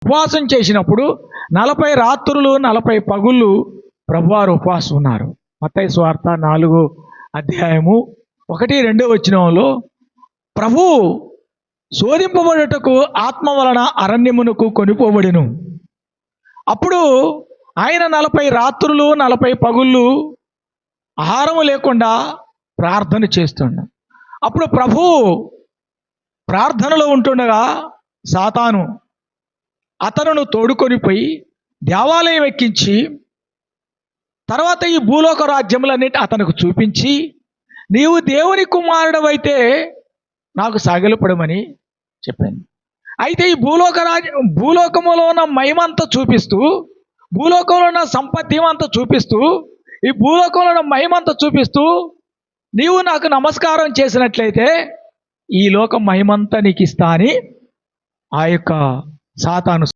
ఉపవాసం చేసినప్పుడు 40 రాత్రులు 40 పగుళ్ళు ప్రభువారు ఉపవాసం ఉన్నారు. మత్తయి సువార్త 4 అధ్యాయము 1-2 వచనంలో ప్రభు శోధింపబడుటకు ఆత్మ వలన అరణ్యమునకు కొనిపోబడెను. అప్పుడు ఆయన 40 రాత్రులు 40 పగుళ్ళు ఆహారము లేకుండా ప్రార్థన చేస్తున్నాడు. అప్పుడు ప్రభు ప్రార్థనలో ఉంటుండగా సాతాను అతనును తోడుకొని పోయి దేవాలయం ఎక్కించి తర్వాత ఈ భూలోక రాజ్యములన్నిటి అతనికి చూపించి, నీవు దేవుని కుమారుడవైతే నాకు సాగిలపడమని చెప్పాను. అయితే ఈ భూలోకములో ఉన్న మహిమంతా చూపిస్తూ, భూలోకంలో ఉన్న సంపత్తి అంతా చూపిస్తూ, ఈ భూలోకంలో ఉన్న మహిమంతా చూపిస్తూ, నీవు నాకు నమస్కారం చేసినట్లయితే ఈ లోక మహిమంతా నీకు ఇస్తా అని ఆ యొక్క సాతాను